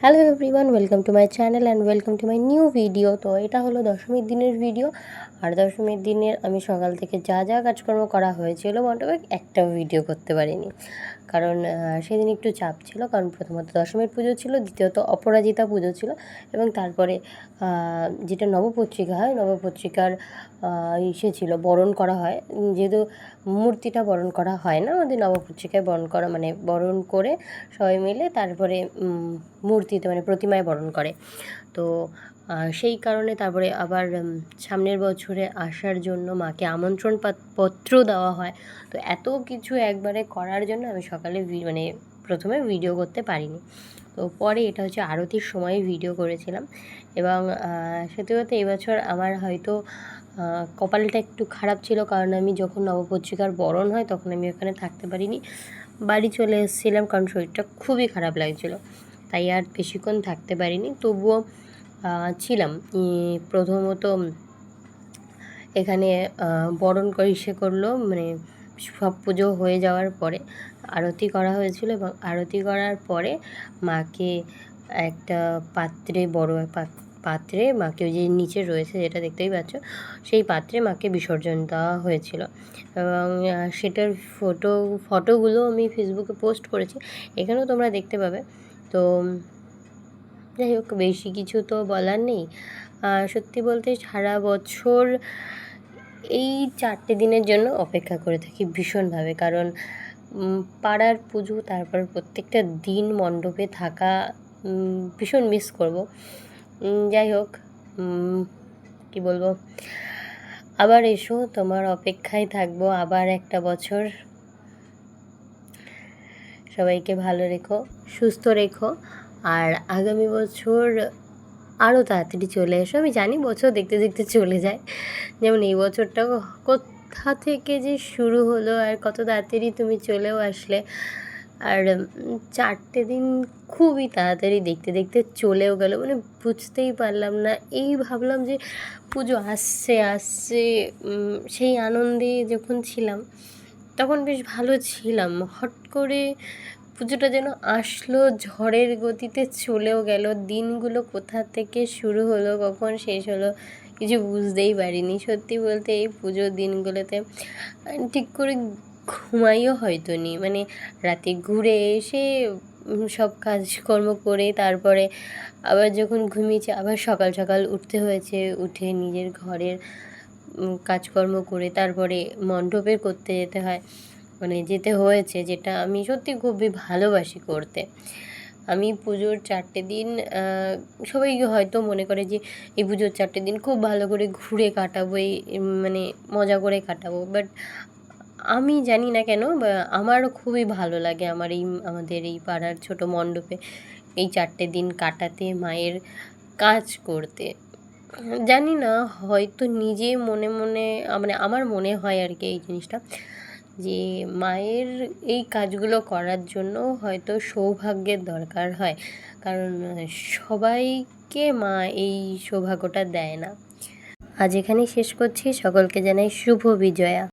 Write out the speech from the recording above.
Hello everyone, welcome to my channel and welcome to my new video. তো এটা হলো দশমীর দিনের ভিডিও। আর দশমীর দিনের আমি সকাল থেকে যা যা কাজকর্ম করা হয়েছিল মণ্ডপে একটাও ভিডিও করতে পারিনি, কারণ সেদিন একটু চাপ ছিল। কারণ প্রথমত দশমীর পুজো ছিল, দ্বিতীয়ত অপরাজিতা পুজো ছিল, এবং তারপরে যেটা নবপত্রিকা হয়, নবপত্রিকার ইসে ছিল, বরণ করা হয়। যেহেতু মূর্তিটা বরণ করা হয় না, আমাদের নবপত্রিকায় বরণ করা মানে বরণ করে সবাই মিলে তারপরে মূর্তিতে মানে প্রতিমায় বরণ করে। তো সেই কারণে তারপরে আবার সামনের বছরে আসার জন্য মাকে আমন্ত্রণ পত্র দেওয়া হয়। তো এত কিছু একবারে করার জন্য আমি সকালে মানে প্রথমে ভিডিও করতে পারিনি। তো পরে এটা হচ্ছে আরতির সময় ভিডিও করেছিলাম। এবং সত্যি কথা এবছর আমার হয়তো কপালটা একটু খারাপ ছিল, কারণ আমি যখন নবপত্রিকার বরণ হয় তখন আমি ওখানে থাকতে পারিনি, বাড়ি চলে এসেছিলাম, কারণ শরীরটা খুবই খারাপ লাগছিলো, তাই আর বেশিক্ষণ থাকতে পারিনি। তবুও ছিলাম। প্রথমত এখানে বরণ করে ইসে করলো, মানে সব পুজো হয়ে যাওয়ার পরে আরতি করা হয়েছিল, এবং আরতি করার পরে মাকে একটা পাত্রে, বড় পাত্রে মাকে, ওই যে নিচে রয়েছে যেটা দেখতেই পাচ্ছ, সেই পাত্রে মাকে বিসর্জন দেওয়া হয়েছিল। এবং সেটার ফটোগুলো আমি ফেসবুকে পোস্ট করেছি, এখানেও তোমরা দেখতে পাবে। তো যাই হোক, বেশি কিছু তো বলার নেই। সত্যি বলতে সারা বছর এই 4টে দিনের জন্য অপেক্ষা করে থাকি ভীষণভাবে, কারণ পাড়ার পুজো, তারপর প্রত্যেকটা দিন মণ্ডপে থাকা ভীষণ মিস করব। যাই হোক, কি বলবো, আবার এসো, তোমার অপেক্ষায় থাকবো আবার একটা বছর। সবাইকে ভালো রেখো, সুস্থ রেখো, আর আগামী বছর আরও তাড়াতাড়ি চলে এসো। আমি জানি বছর দেখতে দেখতে চলে যায়, যেমন এই বছরটাও কোথা থেকে যে শুরু হলো, আর কত তাড়াতাড়ি তুমি চলেও আসলে। আর 4টে দিন খুবই তাড়াতাড়ি দেখতে দেখতে চলেও গেল, মানে বুঝতেই পারলাম না। এই ভাবলাম যে পুজো আসছে আসছে, সেই আনন্দে যখন ছিলাম তখন বেশ ভালো ছিলাম, হট করে পুজোটা যেন আসলো, ঝড়ের গতিতে চলেও গেল। দিনগুলো কোথা থেকে শুরু হলো, কখন শেষ হলো কিছু বুঝতেই পারিনি। সত্যি বলতে এই পুজোর দিনগুলোতে ঠিক করে ঘুমাইও হয়তো নি, মানে রাতে ঘুরে এসে সব কাজকর্ম করে তারপরে আবার যখন ঘুমিয়েছি আবার সকাল সকাল উঠতে হয়েছে, উঠে নিজের ঘরের কাজকর্ম করে তারপরে মণ্ডপে করতে যেতে হয়, মানে যেতে হয়েছে, যেটা আমি সত্যি খুবই ভালোবাসি করতে। আমি পুজোর 4টে দিন, সবাই হয়তো মনে করে যে এই পুজোর 4টে দিন খুব ভালো করে ঘুরে কাটাবো, এই মানে মজা করে কাটাবো, বাট আমি জানি না কেন আমারও খুবই ভালো লাগে আমাদের এই পাড়ার ছোট মণ্ডপে এই 4টে দিন কাটাতে, মায়ের কাজ করতে। জানি না, হয়তো নিজে মনে মনে মানে আমার মনে হয় আর কি এই জিনিসটা, যে মায়ের এই কাজগুলো করার জন্য হয়তো সৌভাগ্যের দরকার হয়, কারণ সবাইকে মা এই সৌভাগ্যটা দেয় না। আজ এখানেই শেষ করছি, সকলকে জানাই শুভ বিজয়া।